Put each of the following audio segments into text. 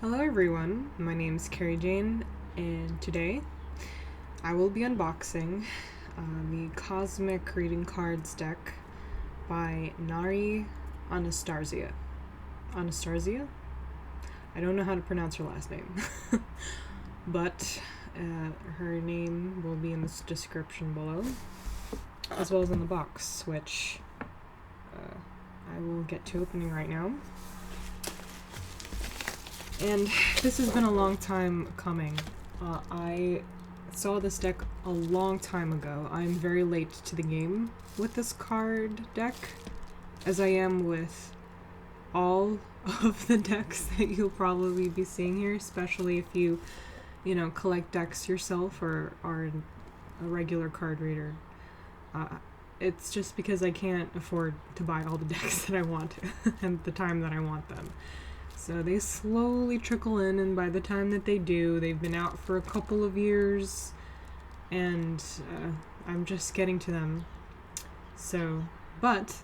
Hello everyone, my name is Carrie Jane, and today I will be unboxing the Cosmic Reading Cards deck by Nari Anastasia. Anastasia? I don't know how to pronounce her last name, but her name will be in the description below, as well as in the box, which I will get to opening right now. And this has been a long time coming. I saw this deck a long time ago. I'm very late to the game with this card deck, as I am with all of the decks that you'll probably be seeing here, especially if you collect decks yourself or are a regular card reader. It's just because I can't afford to buy all the decks that I want and the time that I want them. So they slowly trickle in, and by the time that they do, they've been out for a couple of years, and I'm just getting to them. But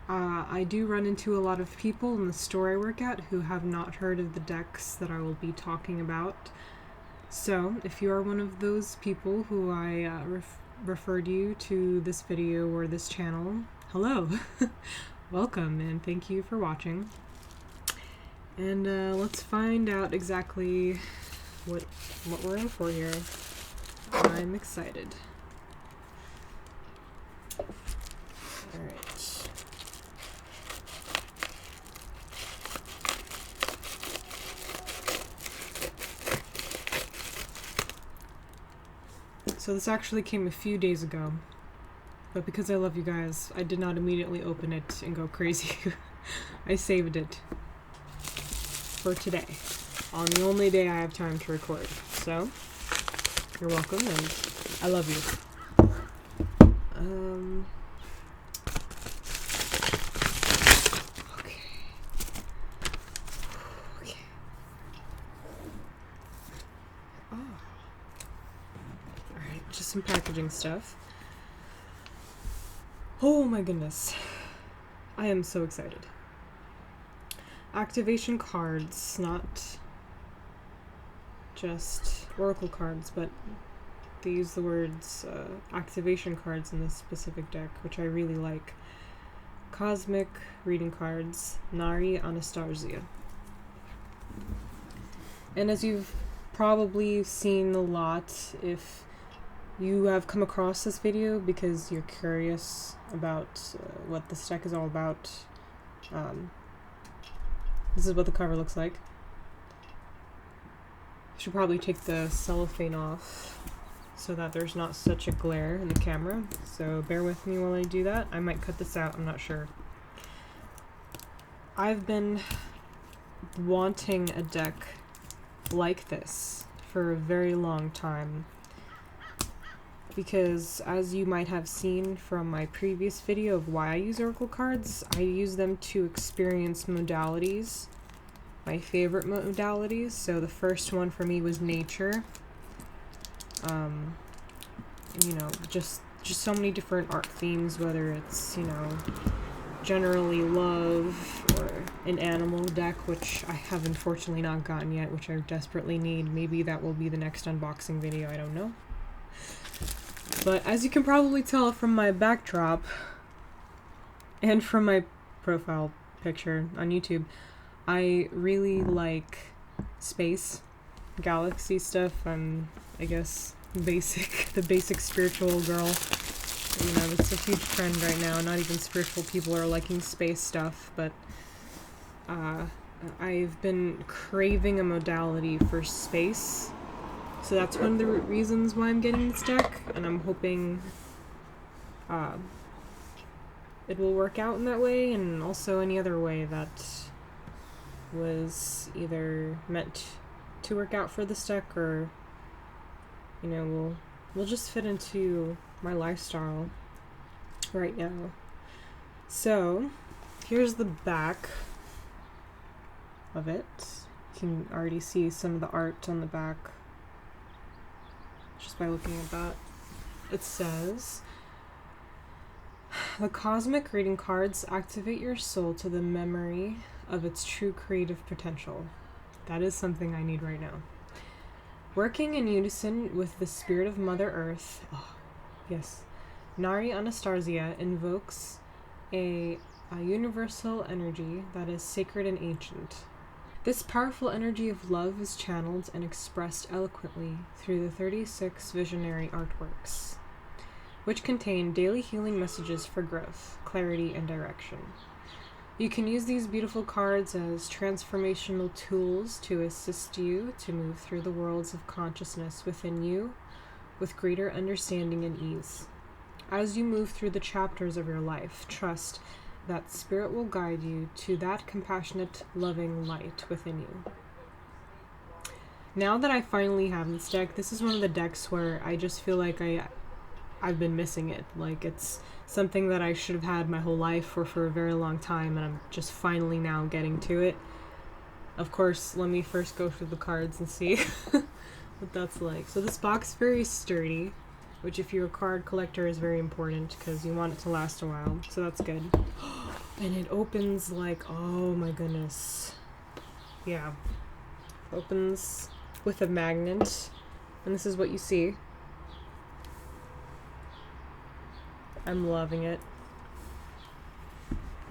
I do run into a lot of people in the store I work at who have not heard of the decks that I will be talking about. So if you are one of those people who I referred you to this video or this channel, hello! Welcome, and thank you for watching. And let's find out exactly what we're in for here. I'm excited. Alright. So this actually came a few days ago, but because I love you guys, I did not immediately open it and go crazy. I saved it for today, on the only day I have time to record. So, you're welcome, and I love you. Okay. Oh. Alright, just some packaging stuff. Oh my goodness. I am so excited. Activation cards, not just oracle cards, but they use the words activation cards in this specific deck, which I really like. Cosmic Reading Cards, Nari Anastasia. And as you've probably seen a lot, if you have come across this video because you're curious about what this deck is all about, this is what the cover looks like. I should probably take the cellophane off so that there's not such a glare in the camera. So bear with me while I do that. I might cut this out, I'm not sure. I've been wanting a deck like this for a very long time, because as you might have seen from my previous video of why I use oracle cards, I use them to experience modalities, my favorite modalities. So the first one for me was nature. Just so many different art themes, whether it's, generally love, or an animal deck, which I have unfortunately not gotten yet, which I desperately need. Maybe that will be the next unboxing video, I don't know. But as you can probably tell from my backdrop and from my profile picture on YouTube, I really like space, galaxy stuff. I'm, I guess, the basic spiritual girl. It's a huge trend right now. Not even spiritual people are liking space stuff, but I've been craving a modality for space. So that's one of the reasons why I'm getting this deck, and I'm hoping it will work out in that way, and also any other way that was either meant to work out for this deck, or will just fit into my lifestyle right now. So here's the back of it. You can already see some of the art on the back just by looking at that. It says, the Cosmic Reading Cards activate your soul to the memory of its true creative potential. That is something I need right now. Working in unison with the spirit of Mother Earth. Oh, yes. Nari Anastasia invokes a universal energy that is sacred and ancient. This powerful energy of love is channeled and expressed eloquently through the 36 visionary artworks, which contain daily healing messages for growth, clarity, and direction. You can use these beautiful cards as transformational tools to assist you to move through the worlds of consciousness within you with greater understanding and ease. As you move through the chapters of your life, trust that Spirit will guide you to that compassionate, loving light within you. Now that I finally have this deck, this is one of the decks where I just feel like I've been missing it. Like, it's something that I should have had my whole life or for a very long time, and I'm just finally now getting to it. Of course, let me first go through the cards and see what that's like. So this box is very sturdy, which if you're a card collector is very important because you want it to last a while. So that's good. And it opens like, oh my goodness. Yeah. Opens with a magnet. And this is what you see. I'm loving it.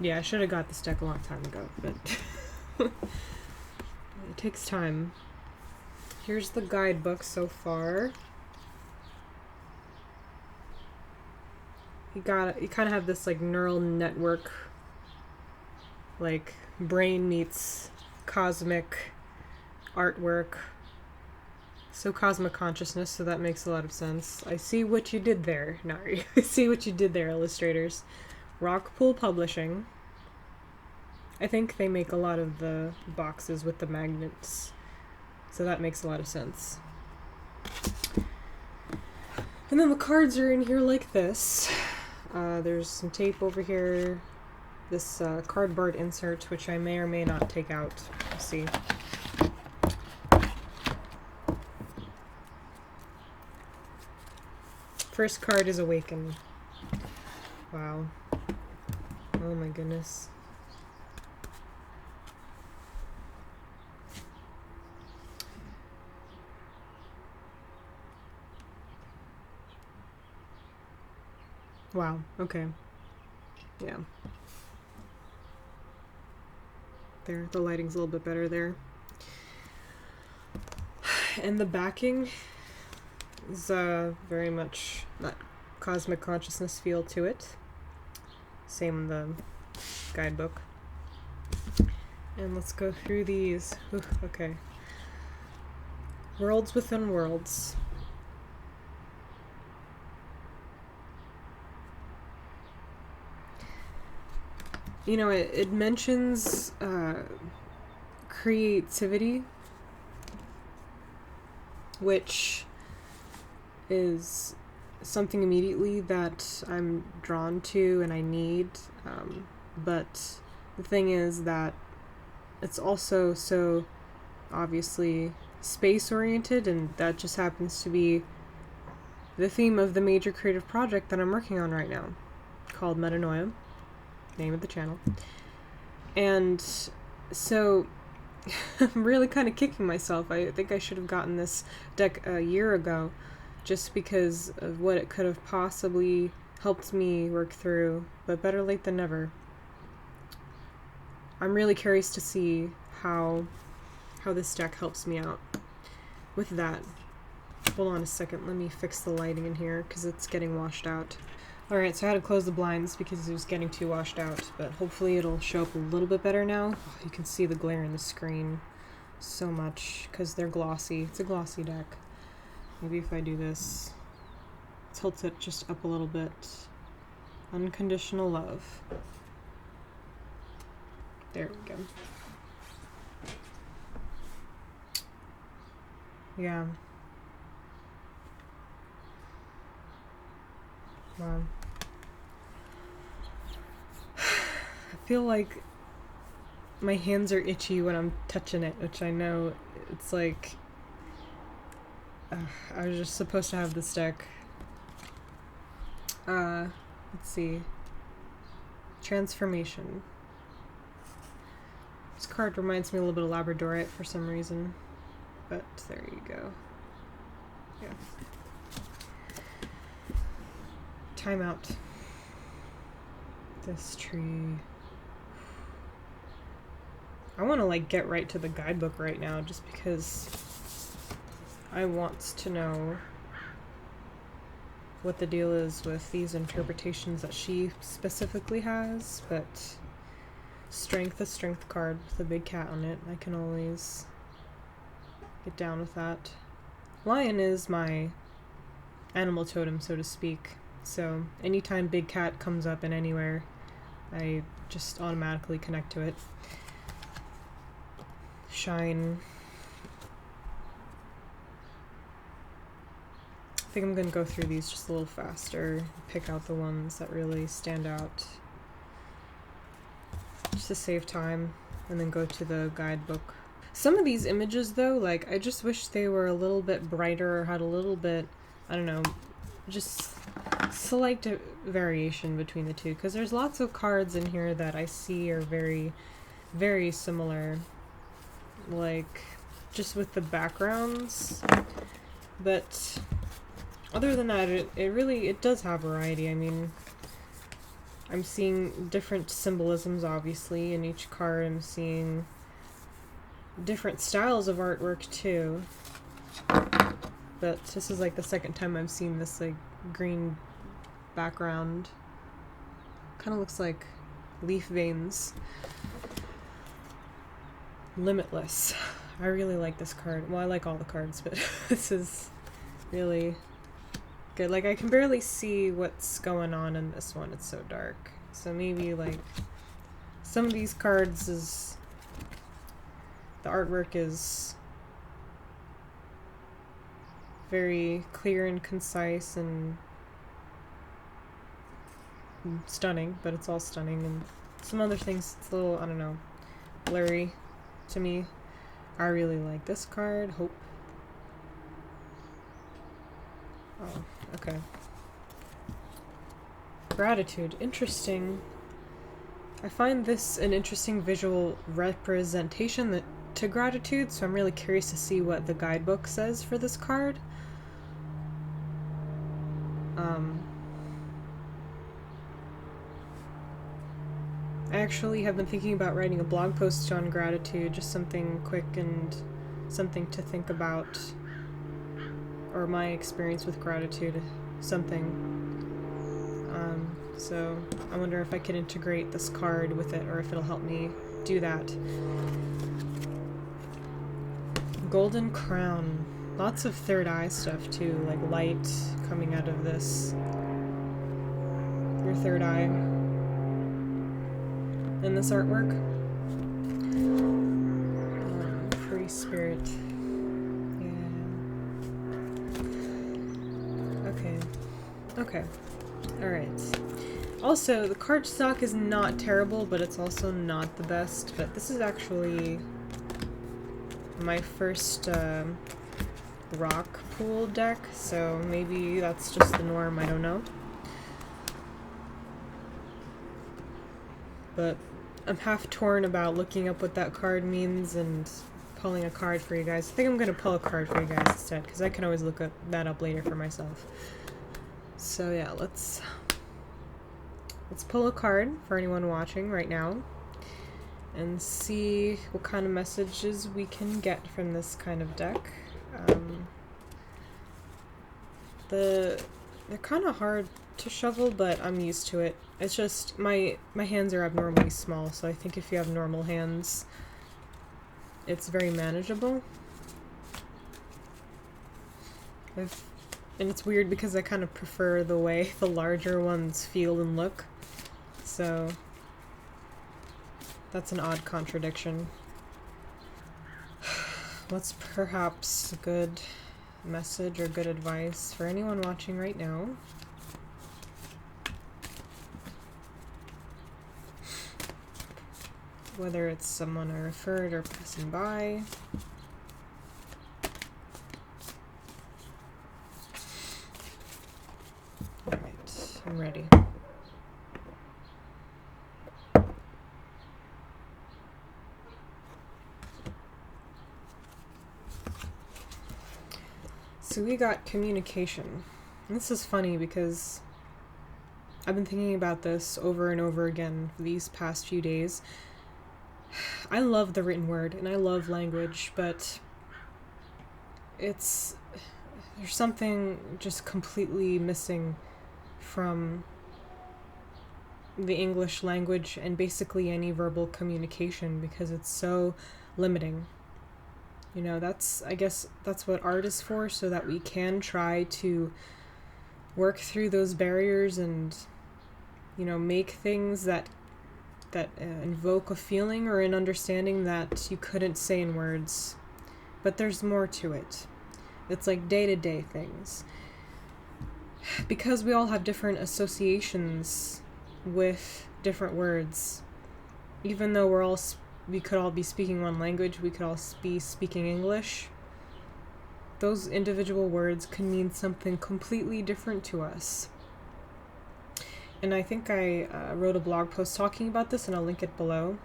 Yeah, I should have got this deck a long time ago, but it takes time. Here's the guidebook so far. You kind of have this like neural network, like brain meets cosmic artwork. So cosmic consciousness, so that makes a lot of sense. I see what you did there, Nari. I see what you did there, illustrators. Rockpool Publishing. I think they make a lot of the boxes with the magnets, so that makes a lot of sense. And then the cards are in here like this. There's some tape over here. This cardboard insert, which I may or may not take out. Let's see. First card is Awaken. Wow. Oh my goodness. Wow, okay. Yeah. There, the lighting's a little bit better there. And the backing is very much that cosmic consciousness feel to it. Same in the guidebook. And let's go through these. Ooh, okay. Worlds within worlds. You know, it mentions creativity, which is something immediately that I'm drawn to and I need, but the thing is that it's also so obviously space-oriented, and that just happens to be the theme of the major creative project that I'm working on right now, called Metanoia, name of the channel. And so I'm really kind of kicking myself. I think I should have gotten this deck a year ago, just because of what it could have possibly helped me work through, but better late than never. I'm really curious to see how this deck helps me out with that. Hold on a second, let me fix the lighting in here because it's getting washed out. Alright, so I had to close the blinds because it was getting too washed out, but hopefully it'll show up a little bit better now. Oh, you can see the glare in the screen so much because they're glossy. It's a glossy deck. Maybe if I do this, tilt it just up a little bit. Unconditional love. There we go. Yeah. Wow. I feel like my hands are itchy when I'm touching it, which I know it's like I was just supposed to have this deck. Let's see. Transformation. This card reminds me a little bit of Labradorite for some reason. But there you go. Yeah. Timeout. This tree. I want to like get right to the guidebook right now just because I want to know what the deal is with these interpretations that she specifically has, but strength, a strength card with a big cat on it. I can always get down with that. Lion is my animal totem, so to speak. So anytime big cat comes up in anywhere, I just automatically connect to it. Shine. I think I'm gonna go through these just a little faster, pick out the ones that really stand out, just to save time, and then go to the guidebook. Some of these images though, like, I just wish they were a little bit brighter or had a little bit, I don't know, just slight variation between the two, because there's lots of cards in here that I see are very, very similar, like, just with the backgrounds, but other than that, it does have variety. I mean, I'm seeing different symbolisms, obviously, in each card. I'm seeing different styles of artwork, too. But this is, like, the second time I've seen this, like, green background. Kind of looks like leaf veins. Limitless. I really like this card. Well, I like all the cards, but this is really good. Like, I can barely see what's going on in this one. It's so dark. So maybe, like, some of these cards is... the artwork is very clear and concise and stunning, but it's all stunning. And some other things, it's a little, I don't know, blurry to me. I really like this card. Hope. Oh, okay. Gratitude. Interesting. I find this an interesting visual representation to gratitude, so I'm really curious to see what the guidebook says for this card. I actually have been thinking about writing a blog post on gratitude, just something quick and something to think about, or my experience with gratitude, something. So I wonder if I could integrate this card with it, or if it'll help me do that. Golden Crown. Lots of third eye stuff too, like light coming out of this. Your third eye in this artwork. Free spirit. Yeah. Okay. Alright. Also, the card stock is not terrible, but it's also not the best. But this is actually my first rock pool deck, so maybe that's just the norm, I don't know. But I'm half torn about looking up what that card means and pulling a card for you guys. I think I'm gonna pull a card for you guys instead, because I can always look that up later for myself. So yeah, let's pull a card for anyone watching right now and see what kind of messages we can get from this kind of deck. They're kind of hard to shovel, but I'm used to it. It's just my hands are abnormally small, so I think if you have normal hands, it's very manageable. And it's weird because I kind of prefer the way the larger ones feel and look. So that's an odd contradiction. What's perhaps a good message or good advice for anyone watching right now? Whether it's someone I referred or passing by. Alright, I'm ready. So we got communication. And this is funny because I've been thinking about this over and over again for these past few days. I love the written word and I love language, but there's something just completely missing from the English language and basically any verbal communication because it's so limiting. You know, I guess that's what art is for, so that we can try to work through those barriers and, you know, make things that invoke a feeling or an understanding that you couldn't say in words. But there's more to it. It's like day-to-day things. Because we all have different associations with different words, even though we could all be speaking one language, we could all be speaking English, those individual words can mean something completely different to us. And I think I wrote a blog post talking about this, and I'll link it below.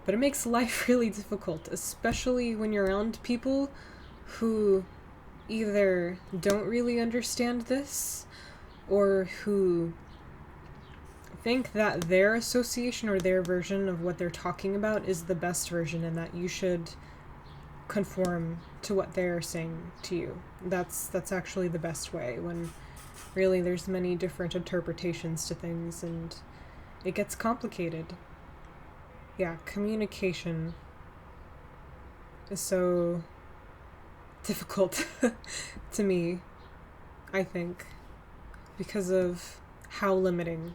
But it makes life really difficult, especially when you're around people who either don't really understand this or who think that their association or their version of what they're talking about is the best version and that you should conform to what they're saying to you. That's actually the best way, when really there's many different interpretations to things and it gets complicated. Yeah, communication is so difficult to me, I think, because of how limiting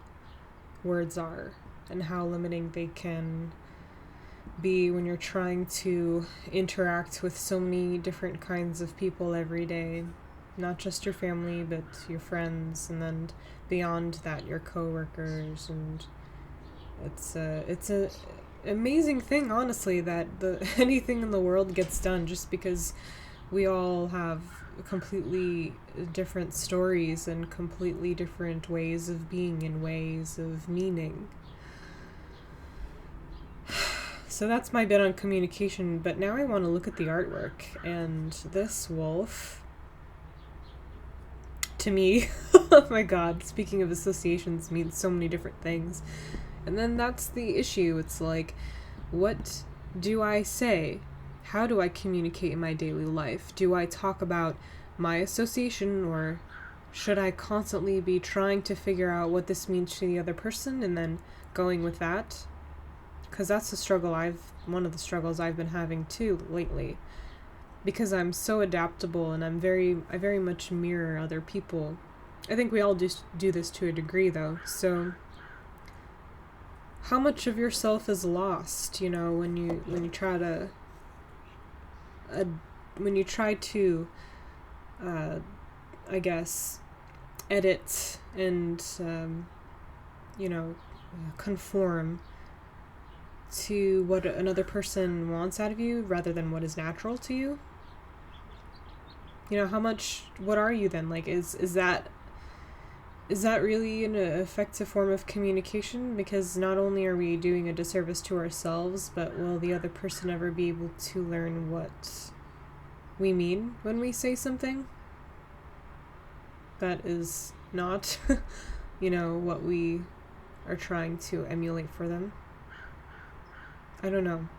words are and how limiting they can be when you're trying to interact with so many different kinds of people every day. Not just your family, but your friends, and then beyond that, your coworkers. And it's a amazing thing, honestly, that anything in the world gets done just because we all have completely different stories and completely different ways of being and ways of meaning. So that's my bit on communication, but now I want to look at the artwork, and this wolf, to me, oh my god, speaking of associations, means so many different things. And then that's the issue. It's like, what do I say? How do I communicate in my daily life? Do I talk about my association, or should I constantly be trying to figure out what this means to the other person and then going with that? Because that's one of the struggles I've been having too lately. Because I'm so adaptable and I very much mirror other people. I think we all do this to a degree, though. So how much of yourself is lost, you know, when you try to I guess edit and you know, conform to what another person wants out of you rather than what is natural to you. You know, what are you then? Like, is that really an effective form of communication? Because not only are we doing a disservice to ourselves, but will the other person ever be able to learn what we mean when we say something that is not, you know, what we are trying to emulate for them? I don't know.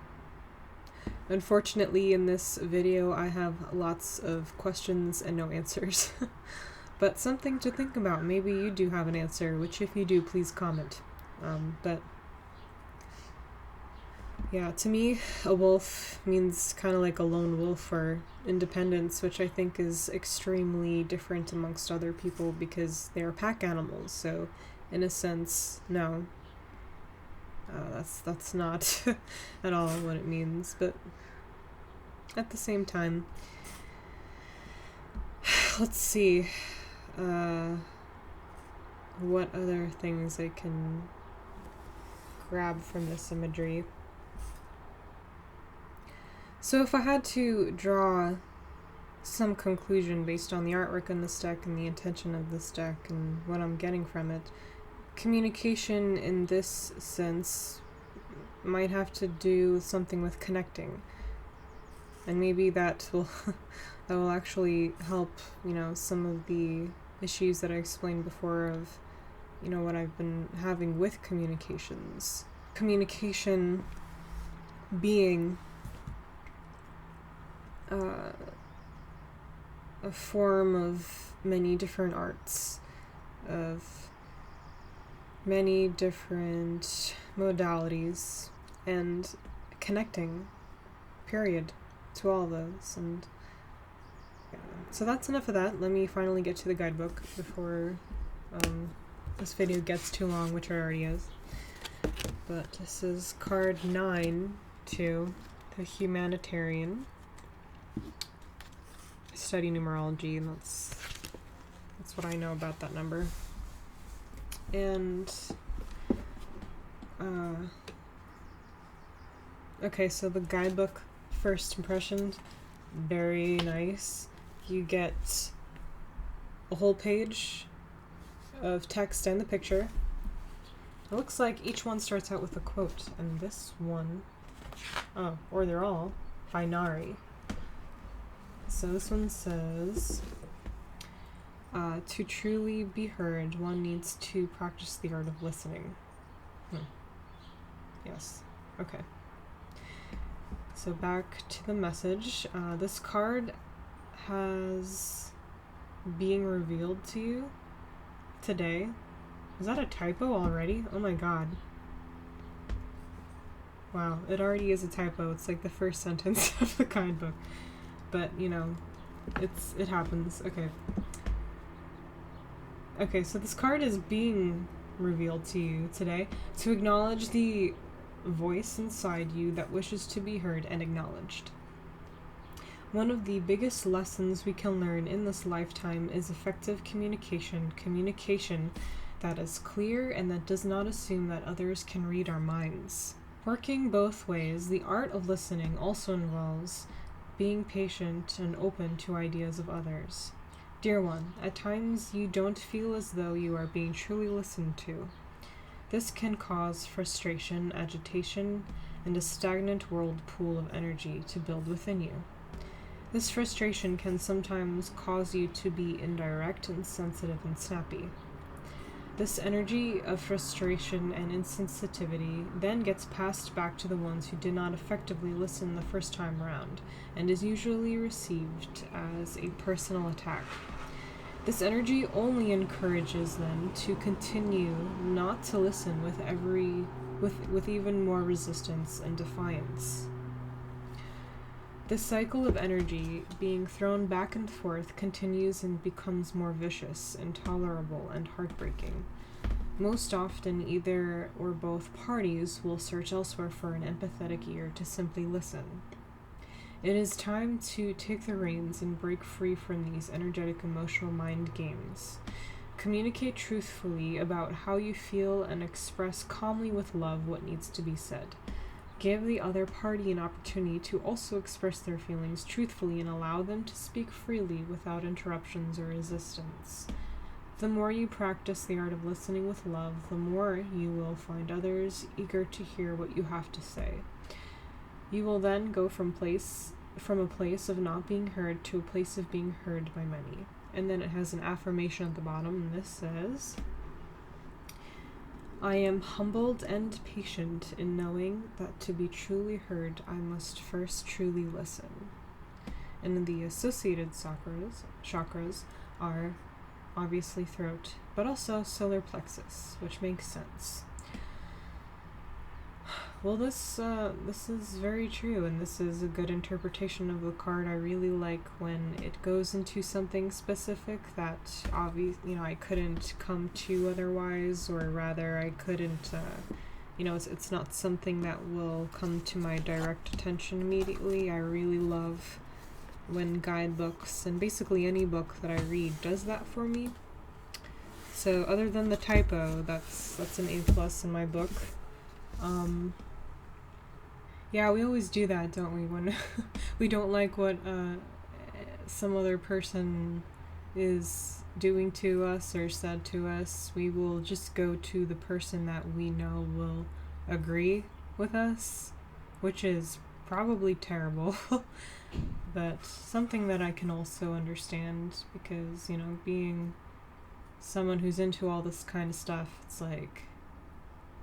Unfortunately, in this video, I have lots of questions and no answers. But something to think about. Maybe you do have an answer, which if you do, please comment. But yeah, to me, a wolf means kind of like a lone wolf or independence, which I think is extremely different amongst other people because they are pack animals. So, in a sense, no. That's not at all what it means, but at the same time, let's see what other things I can grab from this imagery. So if I had to draw some conclusion based on the artwork in this deck and the intention of this deck and what I'm getting from it, communication in this sense might have to do something with connecting. And maybe that will that will actually help, some of the issues that I explained before of, what I've been having with communications. Communication being a form of many different arts, of many different modalities, and connecting, period, to all of those. And so that's enough of that. Let me finally get to the guidebook before this video gets too long, which it already is. But this is card 9 to the humanitarian. I study numerology, and that's what I know about that number. And okay, so the guidebook first impressions, very nice. You get a whole page of text and the picture. It looks like each one starts out with a quote, and this one, or they're all, by Nari. So this one says, to truly be heard, one needs to practice the art of listening. Yes. Okay. So back to the message. This card has being revealed to you today. Is that a typo already? Oh my god. Wow, it already is a typo. It's like the first sentence of the guidebook. But, it happens. Okay. Okay, so this card is being revealed to you today to acknowledge the voice inside you that wishes to be heard and acknowledged. One of the biggest lessons we can learn in this lifetime is effective communication that is clear and that does not assume that others can read our minds. Working both ways, the art of listening also involves being patient and open to ideas of others. Dear one, at times you don't feel as though you are being truly listened to. This can cause frustration, agitation, and a stagnant whirlpool of energy to build within you. This frustration can sometimes cause you to be indirect, insensitive, and snappy. This energy of frustration and insensitivity then gets passed back to the ones who did not effectively listen the first time around, and is usually received as a personal attack. This energy only encourages them to continue not to listen with even more resistance and defiance. This cycle of energy being thrown back and forth continues and becomes more vicious, intolerable, and heartbreaking. Most often, either or both parties will search elsewhere for an empathetic ear to simply listen. It is time to take the reins and break free from these energetic emotional mind games. Communicate truthfully about how you feel and express calmly with love what needs to be said. Give the other party an opportunity to also express their feelings truthfully and allow them to speak freely without interruptions or resistance. The more you practice the art of listening with love, the more you will find others eager to hear what you have to say. You will then go from a place of not being heard to a place of being heard by many. And then it has an affirmation at the bottom, and this says, I am humbled and patient in knowing that to be truly heard, I must first truly listen. And the associated chakras are obviously throat, but also solar plexus, which makes sense. Well, this is very true, and this is a good interpretation of the card. I really like when it goes into something specific that I couldn't come to otherwise, or rather I couldn't, it's not something that will come to my direct attention immediately. I really love when guidebooks, and basically any book that I read, does that for me. So other than the typo, that's an A+ in my book. Yeah, we always do that, don't we? When we don't like what some other person is doing to us or said to us, we will just go to the person that we know will agree with us, which is probably terrible. but something that I can also understand because, you know, being someone who's into all this kind of stuff, it's like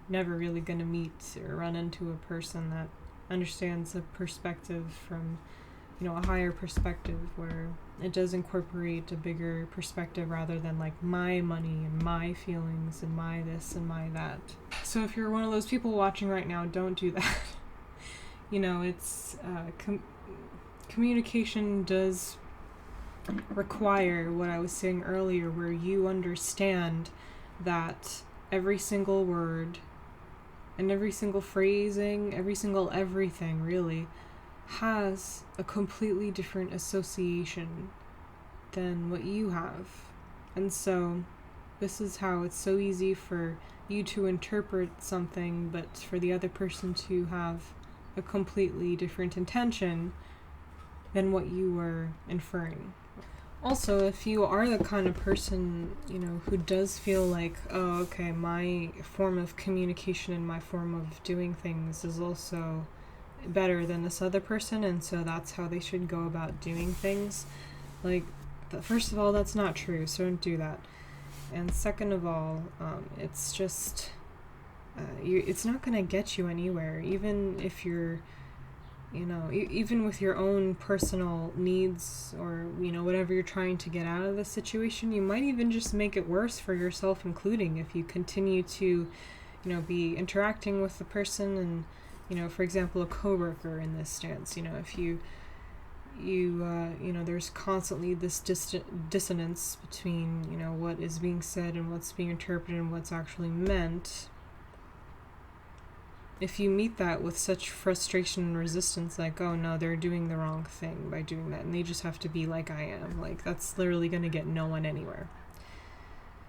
never really gonna meet or run into a person that understands a perspective from, you know, a higher perspective where it does incorporate a bigger perspective rather than like my money and my feelings and my this and my that. So if you're one of those people watching right now, don't do that. You know, it's communication does require what I was saying earlier, where you understand that every single word and every single phrasing, every single everything really has a completely different association than what you have. And so this is how it's so easy for you to interpret something, but for the other person to have a completely different intention than what you were inferring. Also, if you are the kind of person, you know, who does feel like, oh, okay, my form of communication and my form of doing things is also better than this other person, and so that's how they should go about doing things, like, first of all, that's not true, so don't do that. And second of all, it's just, it's not going to get you anywhere, even if you're, you know, even with your own personal needs or, you know, whatever you're trying to get out of the situation, you might even just make it worse for yourself, including if you continue to, you know, be interacting with the person and, you know, for example, a coworker in this stance, you know, if you know, there's constantly this dissonance between, you know, what is being said and what's being interpreted and what's actually meant. If you meet that with such frustration and resistance, like, oh no, they're doing the wrong thing by doing that, and they just have to be like I am, like, that's literally going to get no one anywhere.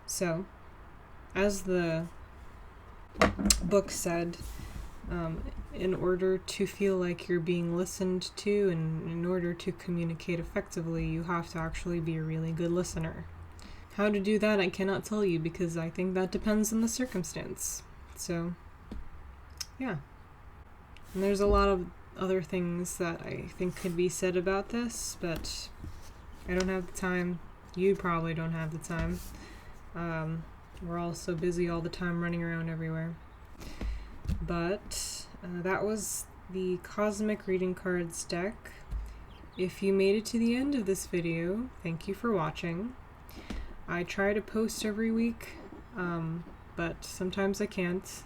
So, as the book said, in order to feel like you're being listened to and in order to communicate effectively, you have to actually be a really good listener. How to do that, I cannot tell you, because I think that depends on the circumstance. So, yeah. And there's a lot of other things that I think could be said about this, but I don't have the time. You probably don't have the time. We're all so busy all the time running around everywhere. But that was the Cosmic Reading Cards deck. If you made it to the end of this video, thank you for watching. I try to post every week, but sometimes I can't.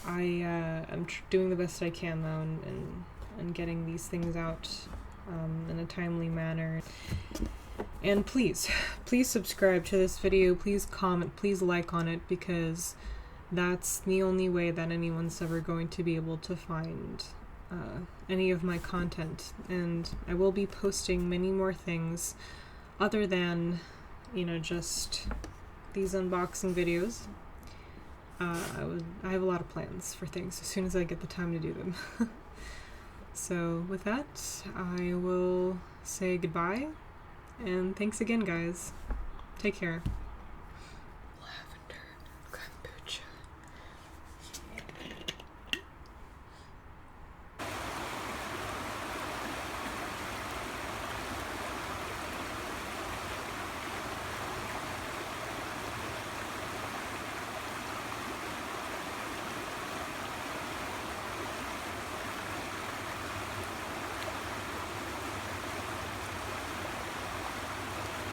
I'm doing the best I can, though, and getting these things out in a timely manner. And please subscribe to this video, please comment, please like on it, because that's the only way that anyone's ever going to be able to find any of my content. And I will be posting many more things other than, you know, just these unboxing videos. I have a lot of plans for things as soon as I get the time to do them. So with that, I will say goodbye, and thanks again, guys. Take care.